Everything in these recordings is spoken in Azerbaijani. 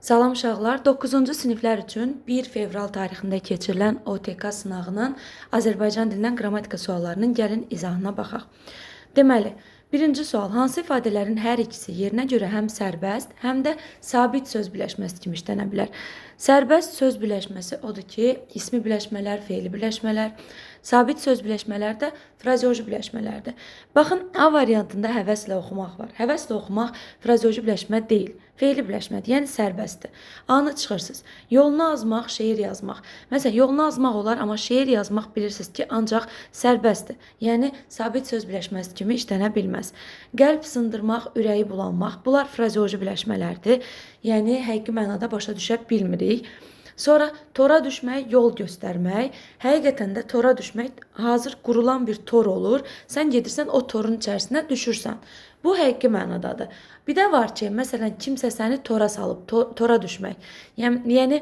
Salam uşaqlar, 9-cu siniflər üçün 1 fevral tarixində keçirilən OTK sınağının Azərbaycan dilindən qrammatika suallarının gəlin izahına baxaq. Deməli, birinci sual, hansı ifadələrin hər ikisi yerinə görə həm sərbəst, həm də sabit söz birləşməsi kimi işlənə bilər? Sərbəst söz birləşməsi odur ki, ismi birləşmələr, fe'li birləşmələr, sabit söz birləşmələr də frazeoloji birləşmələrdir. Baxın, A variantında həvəslə oxumaq var. Həvəslə oxumaq frazeoloji birləşmə deyil, fe'li birləşmədir, yəni sərbəstdir. A-nı çıxırsınız. Yolunu azmaq, şeir yazmaq. Məsələn, yolunu azmaq olar, amma şeir yazmaq bilirsiniz ki, ancaq sərbəstdir. Yəni, sabit söz birləşməsi kimi işlənə bilməz. Qəlb sındırmaq, ürəyi bulanmaq. Bunlar frazeoloji birləşmələrdir. Yəni, həqiqi mənada başa düşə bilmirik. Sonra tora düşmək, yol göstərmək. Həqiqətən də tora düşmək hazır qurulan bir tor olur. Sən gedirsən o torun içərisinə düşürsən. Bu həqiqi mənadadır. Bir də var ki, məsələn, kimsə səni tora salıb, tora düşmək. Yəni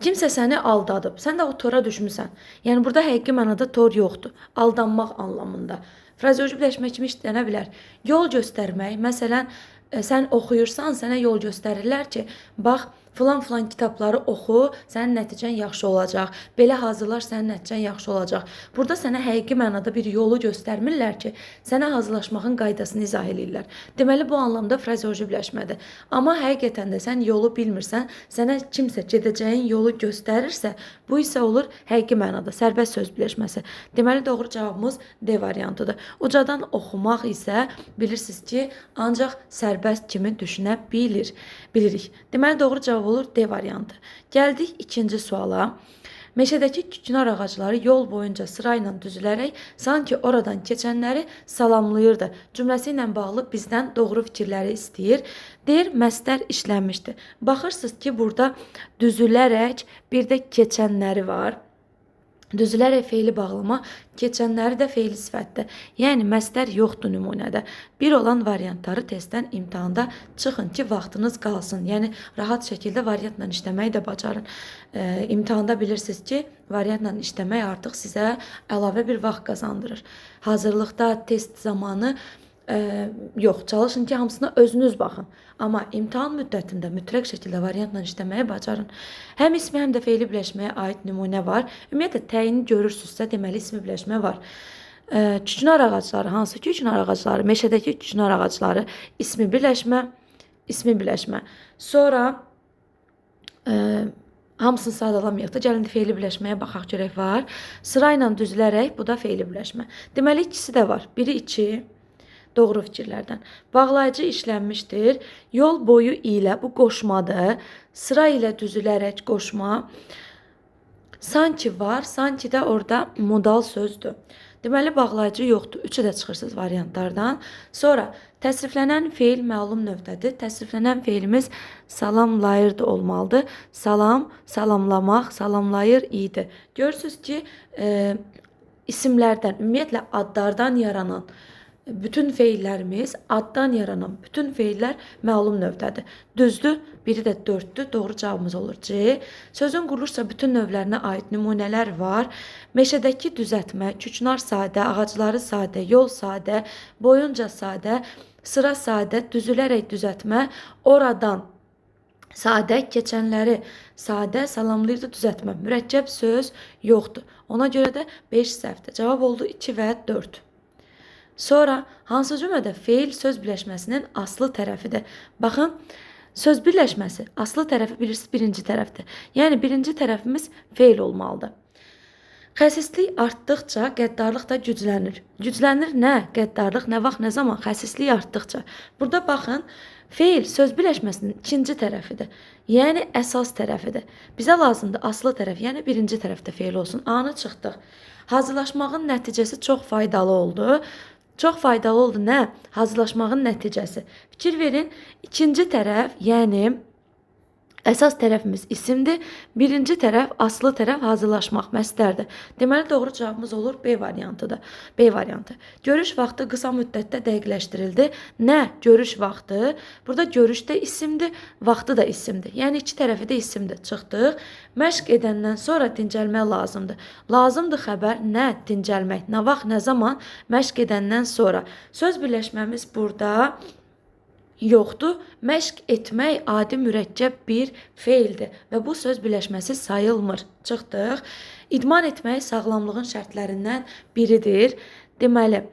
kimsə səni aldadıb, sən də o tora düşmüsən. Yəni burada həqiqi mənada tor yoxdur. Aldanmaq anlamında. Frazeoloji birləşmə kimi işlənə bilər. Yol göstərmək, məsələn, sən oxuyursan, sənə yol göstərirlər ki, bax, filan kitabları oxu, sənin nəticən yaxşı olacaq. Belə hazırlar, sənin nəticən yaxşı olacaq. Burada sənə həqiqi mənada bir yolu göstərmirlər ki, sənə hazırlaşmağın qaydasını izah edirlər. Deməli, bu anlamda frazeoloji birləşmədir. Amma həqiqətən də sən yolu bilmirsən, sənə kimsə gedəcəyin yolu göstərirsə, bu isə olur həqiqi mənada, sərbəst söz birləşməsi. Deməli, doğru cavabımız D variantıdır. Ucadan oxumaq isə bilirsiniz ki, ancaq sərbəst kimi düşünə bilirik. Deməli, doğru cavab olur D variantı. Gəldik ikinci suala. Meşədəki küknar ağacları yol boyunca sırayla düzülərək sanki oradan keçənləri salamlayırdı. Cümləsi ilə bağlı bizdən doğru fikirləri istəyir. Deyir, məstər işlənmişdir. Baxırsınız ki, burada düzülərək bir də keçənləri var. Düzülərək fe'li bağlama, keçənləri də fe'li sifətdir. Yəni, məstər yoxdur nümunədə. Bir olan variantları testdən imtahanda çıxın ki, vaxtınız qalsın. Yəni, rahat şəkildə variantla işləməyi də bacarın. İmtahanda bilirsiniz ki, variantla işləmək artıq sizə əlavə bir vaxt qazandırır. Hazırlıqda, test zamanı yox, çalışın ki, hamısına özünüz baxın. Amma imtahan müddətində mütləq şəkildə variantla işləməyə bacarın. Həm ismi, həm də fe'li birləşməyə aid nümunə var. Ümumiyyətlə, təyini görürsünüzsə, deməli ismi birləşmə var. Küknar ağacları, hansı küknar ağacları? Meşədəki küknar ağacları, ismi birləşmə. Sonra hamısını sadalamayaq da, gəlin fe'li birləşməyə baxaq görək var. Sırayla düzülərək, bu da fe'li birləşmə. Deməli, ikisi də var. Biri 2. Doğru fikirlərdən. Bağlayıcı işlənmişdir. Yol boyu ilə bu qoşmadır. Sıra ilə düzülərək qoşma. Sanki var, sanki də orada modal sözdür. Deməli, bağlayıcı yoxdur. 3-ə də çıxırsınız variantlardan. Sonra, təsriflənən fe'l məlum növdədir. Təsriflənən fe'limiz salamlayırdı olmalıdır. Salam, salamlamaq, salamlayır idi. Görürsünüz ki, isimlərdən, ümumiyyətlə adlardan yaranan bütün fe'llərimiz, addan yaranan bütün fe'llər məlum növdədir. Düzdür, biri də 4-dür, doğru cavabımız olur C. Sözün quruluşsa bütün növlərinə aid nümunələr var. Meşədəki düzəltmə, küknar sadə, ağacları sadə, yol sadə, boyunca sadə, sıra sadə, düzülərək düzəltmə, oradan sadə, keçənləri sadə, salamlayırdı düzəltmə. Mürəkkəb söz yoxdur. Ona görə də 5 səhvdir. Cavab oldu 2 və 4. Sonra, hansı cümlədə fe'l söz birləşməsinin aslı tərəfidir? Baxın, söz birləşməsi, aslı tərəfi bilirsiniz birinci tərəfdir. Yəni, birinci tərəfimiz fe'l olmalıdır. Xəsislik artdıqca qəddarlıq da güclənir. Güclənir nə? Qəddarlıq nə vaxt, nə zaman? Xəsislik artdıqca. Burada baxın, fe'l söz birləşməsinin ikinci tərəfidir. Yəni, əsas tərəfidir. Bizə lazımdır aslı tərəf, yəni birinci tərəfdə fe'l olsun. A-nı çıxdıq. Hazırlaşmağın nəticəsi çox faydalı oldu. Çox faydalı oldu nə? Hazırlaşmağın nəticəsi. Fikir verin, ikinci tərəf, yəni əsas tərəfimiz isimdir. Birinci tərəf, aslı tərəf hazırlaşmaq, məstərdir. Deməli, doğru cavabımız olur B variantıdır. B variantı. Görüş vaxtı qısa müddətdə dəqiqləşdirildi. Nə? Görüş vaxtı. Burada görüş də isimdir, vaxtı da isimdir. Yəni, iki tərəfi də isimdir. Çıxdıq. Məşq edəndən sonra dincəlmək lazımdır. Lazımdır xəbər, nə? Dincəlmək. Nə vaxt, nə zaman? Məşq edəndən sonra. Söz birləşməmiz burada yoxdur. Məşq etmək adi mürəkkəb bir feildir və bu söz birləşməsi sayılmır. Çıxdıq. İdman etmək sağlamlığın şərtlərindən biridir. Deməli,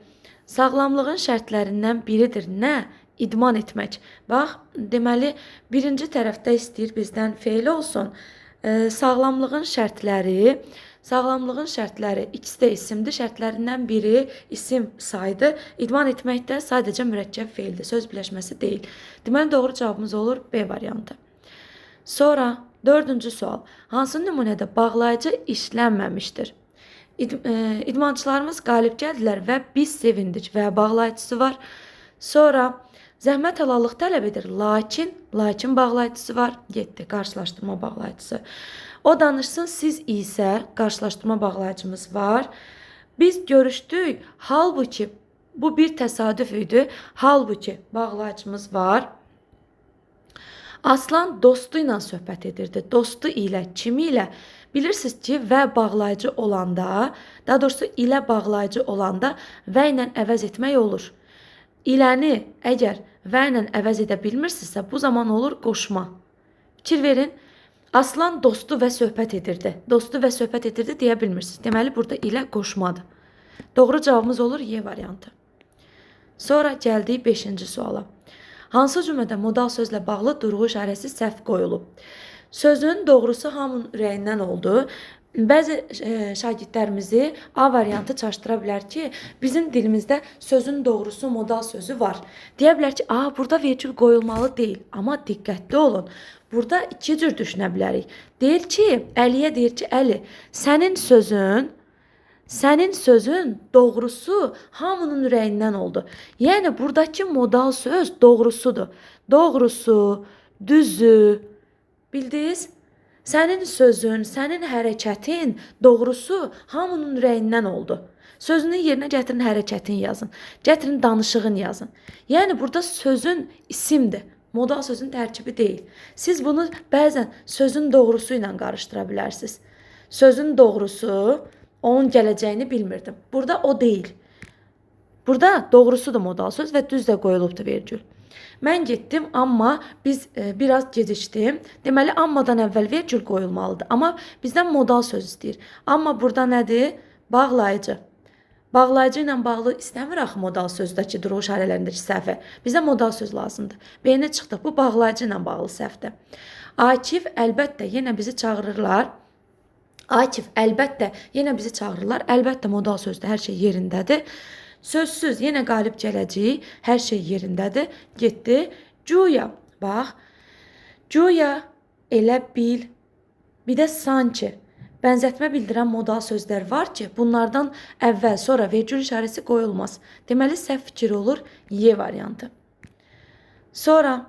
sağlamlığın şərtlərindən biridir. Nə? İdman etmək. Bax, deməli, birinci tərəfdə istəyir bizdən feil olsun. Sağlamlığın şərtləri ikisi də isimdir. Şərtlərindən biri isim saydı. İdman etmək də sadəcə mürəkkəb feildir. Söz birləşməsi deyil. Deməli, doğru cavabımız olur B variantı. Sonra dördüncü sual. Hansı nümunədə bağlayıcı işlənməmişdir? İdmançılarımız qalib gəldilər və biz sevindik və bağlayıcısı var. Sonra zəhmət halallıq tələb edir, lakin bağlayıcısı var. Getdi, qarşılaşdırma bağlayıcısı. O danışsın, siz isə qarşılaşdırma bağlayıcımız var. Biz görüşdük, halbuki bu bir təsadüf idi. Halbuki bağlayıcımız var. Aslan dostu ilə söhbət edirdi. Dostu ilə, kimi ilə? Bilirsiniz ki, və bağlayıcı olanda, daha doğrusu ilə bağlayıcı olanda və ilə əvəz etmək olur. İləni əgər və ilə əvəz edə bilmirsinizsə, bu zaman olur qoşma. Fikir verin. Aslan dostu və söhbət edirdi. Dostu və söhbət edirdi deyə bilmirsiniz. Deməli, burada ilə qoşmadır. Doğru cavabımız olur Y variantı. Sonra gəldik 5-ci suala. Hansı cümlədə modal sözlə bağlı durğu işarəsi səhv qoyulub? Sözün doğrusu hamının ürəyindən oldu. Bəzi şagirdlərimizi A variantı çaşdıra bilər ki, bizim dilimizdə sözün doğrusu modal sözü var. Deyə bilər ki, burada vergül qoyulmalı deyil. Amma diqqətli olun. Burada iki cür düşünə bilərik. Deyir ki, Əliyə deyir ki, Əli, sənin sözün doğrusu hamının ürəyindən oldu. Yəni, buradakı modal söz doğrusudur. Doğrusu, düzü, bildiniz? Sənin sözün, sənin hərəkətin doğrusu hamının ürəyindən oldu. Sözünün yerinə gətirin hərəkətin yazın. Gətirin danışığın yazın. Yəni, burada sözün isimdir. Modal sözün tərkibi deyil. Siz bunu bəzən sözün doğrusu ilə qarışdıra bilərsiniz. Sözün doğrusu, onun gələcəyini bilmirdim. Burada o deyil. Burada doğrusudur modal söz və düz də qoyulubdur vergül. Mən getdim, amma biz biraz gecikdim. Deməli, ammadan əvvəl vergül qoyulmalıdır. Amma bizdən modal söz istəyir. Amma burada nədir? Bağlayıcı. Bağlayıcı ilə bağlı istəmir axı modal sözdəki durğu işarələrindəki səhvi. Bizə modal söz lazımdır. B-nə çıxdıq. Bu bağlayıcı ilə bağlı səhvdir. Akif əlbəttə yenə bizi çağırırlar. Əlbəttə modal sözdə hər şey yerindədir. Sözsüz yenə qalib gələcək. Hər şey yerindədir. Getdi. Güya. Bax. Güya, elə bil. Bir də sanki. Bənzətmə bildirən modal sözlər var ki, bunlardan əvvəl, sonra vergül işarəsi qoyulmaz. Deməli, səhv fikir olur Y variantı. Sonra,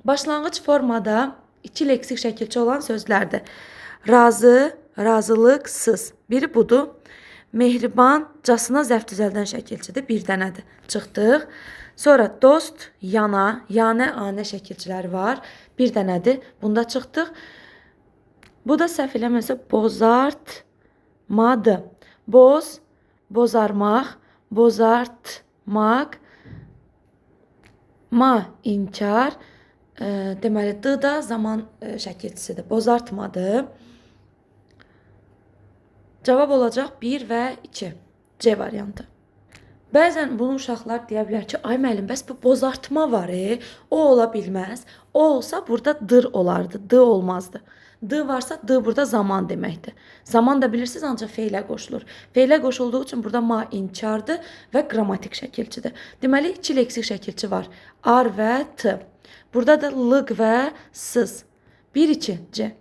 başlanğıc formada iki leksik şəkilçi olan sözlərdir. Razı, razılıqsız. Biri budur. Mehribancasına zərf düzəldən şəkilçidir. Bir dənədir. Çıxdıq. Sonra dost, yana, yanə, anə şəkilçiləri var. Bir dənədir. Bunda çıxdıq. Bu da səhv eləməsə bozartmadır. Boz, bozarmaq, bozartmaq, inkar. Deməli, D da zaman şəkilçisidir. Bozartmadır. Cavab olacaq 1 və 2. C variantı. Bəzən bunu uşaqlar deyə bilər ki, ay müəllim, bəs bu bozartma var, o ola bilməz. O olsa burada dır olardı, D olmazdı. D varsa D burada zaman deməkdir. Zaman da bilirsiniz ancaq feilə qoşulur. Feilə qoşulduğu üçün burada inkardır və qrammatik şəkilçidir. Deməli, iki leksik şəkilçi var. Ar və T. Burada da lıq və sız. 1-2 C.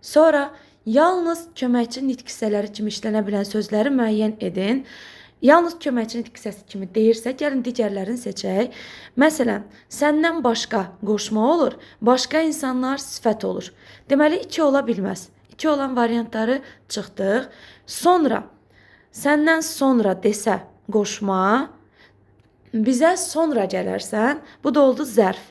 Sonra yalnız köməkçi nitq hissələri kimi işlənə bilən sözləri müəyyən edin. Yalnız köməkçi nitq hissəsi kimi deyirsə, gəlin digərlərini seçək. Məsələn, səndən başqa qoşma olur, başqa insanlar sifət olur. Deməli, 2 ola bilməz. 2 olan variantları çıxdıq. Sonra, səndən sonra desə qoşma, bizə sonra gələrsən, bu da oldu zərf.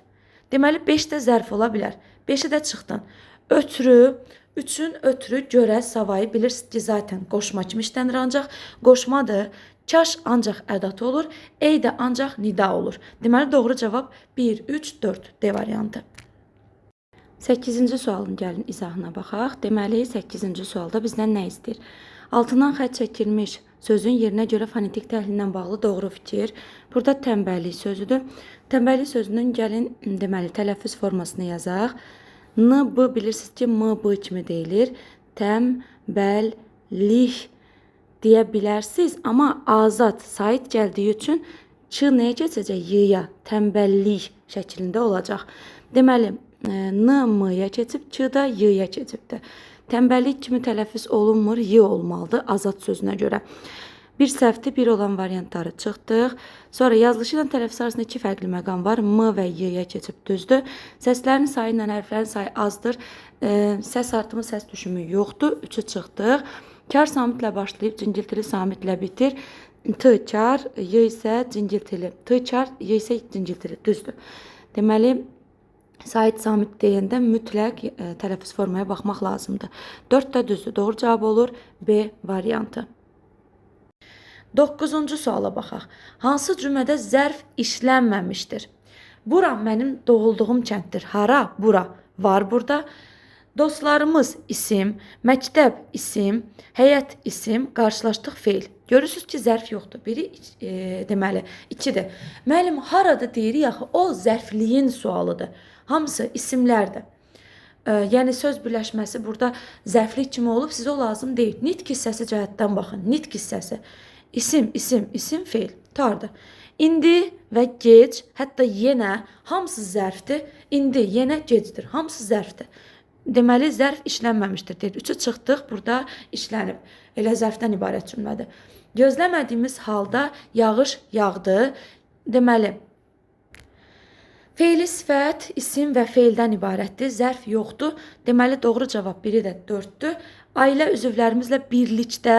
Deməli, 5 də zərf ola bilər. 5-i də çıxdın. Ötürü, üçün ötürü görə savayı bilirsiniz ki, zaten qoşma kimi işlənir ancaq qoşmadır. Kaş ancaq ədat olur, ey də ancaq nida olur. Deməli, doğru cavab 1, 3, 4 D variantı. 8-ci sualın gəlin izahına baxaq. Deməli, 8-ci sualda bizdən nə istəyir? Altından xətt çəkilmiş sözün yerinə görə fonetik təhlilinlə bağlı doğru fikir. Burada tənbəllik sözüdür. Tənbəllik sözünün gəlin deməli tələffüz formasını yazaq. N, B bilirsiniz ki, M, B kimi deyilir. Tənbəllik deyə bilərsiniz, amma azad sait gəldiyi üçün Ç nəyə keçəcək? Y-ya, tənbəllik şəklində olacaq. Deməli, N, M-yə keçib, Ç da Y-ya keçibdir. Tənbəllik kimi tələffüz olunmur, Y olmalıdır azad sözünə görə. Bir səhvdir, bir olan variantları çıxdıq. Sonra yazılışı ilə tələffüz arasında iki fərqli məqam var. M və Y-yə keçib düzdür. Səslərin sayı ilə hərflərin sayı azdır. Səs artımı, səs düşümü yoxdur. 3-ü çıxdıq. Kar samitlə başlayıb, cingiltili samitlə bitir. T kar, Y isə cingiltili. T kar, Y isə cingiltili. Düzdür. Deməli, Sait samit deyəndə mütləq tələffüz formaya baxmaq lazımdır. 4 də düzdür. Doğru cavab olur B variantı. 9-cu suala baxaq. Hansı cümlədə zərf işlənməmişdir? Bura mənim doğulduğum kənddir. Hara? Bura. Var burada. Dostlarımız isim, məktəb isim, həyət isim, qarşılaşdıq feil. Görürsünüz ki, zərf yoxdur. Biri deməli 2-dir. Müəllim, harada deyirik axı? O zərfliyin sualıdır. Hamısı isimlərdir. Yəni söz birləşməsi burada zərflik kimi olub, sizə o lazım deyil. Nitq hissəsi cəhətdən baxın. Nitq hissəsi. İsim, isim, isim, feil. Tardır. İndi və gec, hətta yenə hamısı zərfdir. İndi, yenə gecdir. Hamısı zərfdir. Deməli, zərf işlənməmişdir. Deyir. 3-ü çıxdıq, burada işlənib. Elə zərfdən ibarət cümlədir. Gözləmədiyimiz halda yağış yağdı. Deməli, feili sifət, isim və feildən ibarətdir. Zərf yoxdur. Deməli, doğru cavab 1-i də 4-dür. Ailə üzvlərimizlə birlikdə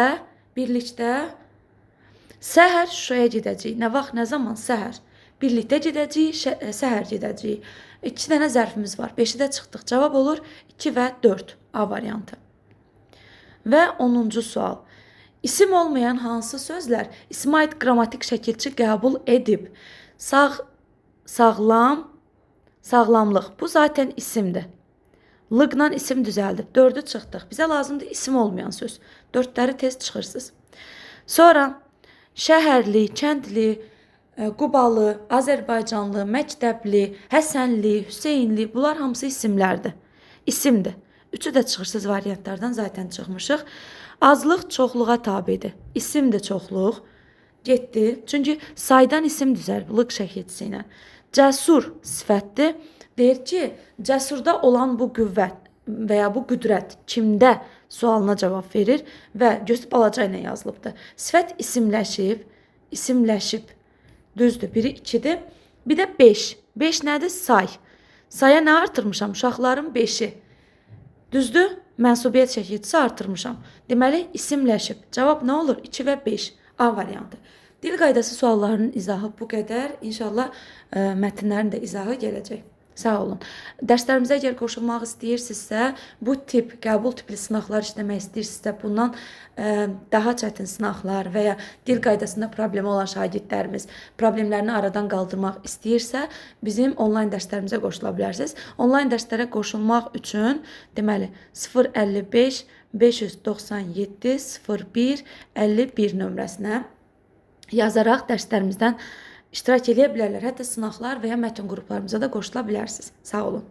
səhər Şuşaya gedəcəyik. Nə vaxt, nə zaman? Səhər. Birlikdə gedəcəyik, səhər gedəcəyik. 2 dənə zərfimiz var. 5-i də çıxdıq. Cavab olur 2 və 4 A variantı. Və 10-cu sual. İsim olmayan hansı sözlər isimə aid qrammatik şəkilçi qəbul edib? Sağlam, sağlamlıq. Bu zaten isimdir. Lıqla isim düzəldib. 4-ü çıxdıq. Bizə lazımdır isim olmayan söz. 4-ləri tez çıxırsınız. Sonra şəhərli, kəndli, Qubalı, Azərbaycanlı, məktəbli, Həsənli, Hüseynli, bunlar hamısı isimlərdir. İsimdir. 3-ü də çıxırsınız variantlardan zaten çıxmışıq. Azlıq çoxluğa tabidir. İsimdir çoxluq. Getdi. Çünki saydan isim düzəlib lıq şəkilçisi ilə. Cəsur sifətdir. Deyir ki, cəsurda olan bu qüvvət və ya bu qüdrət kimdə sualına cavab verir və göstər balaca ilə yazılıbdır. Sifət isimləşib. Düzdür, biri 2-dir. Bir də 5. 5 nədir? Say. Saya nə artırmışam? Uşaqların 5-i. Düzdür? Mənsubiyyət şəkilçisi artırmışam. Deməli, isimləşib. Cavab nə olur? 2 və 5. A variantı. Dil qaydası suallarının izahı bu qədər. İnşallah mətnlərin də izahı gələcək. Sağ olun. Dərslərimizə əgər qoşulmaq istəyirsinizsə, bu tip qəbul tipli sınaqlar işləmək istəyirsinizsə, bundan daha çətin sınaqlar və ya dil qaydasında problemi olan şagirdlərimiz problemlərini aradan qaldırmaq istəyirsə, bizim onlayn dərslərimizə qoşula bilərsiniz. Onlayn dərslərə qoşulmaq üçün deməli 055 597 01 51 nömrəsinə yazaraq dərslərimizdən iştirak edə bilərlər. Hətta sınaqlar və ya mətn qruplarımıza da qoşula bilərsiniz. Sağ olun.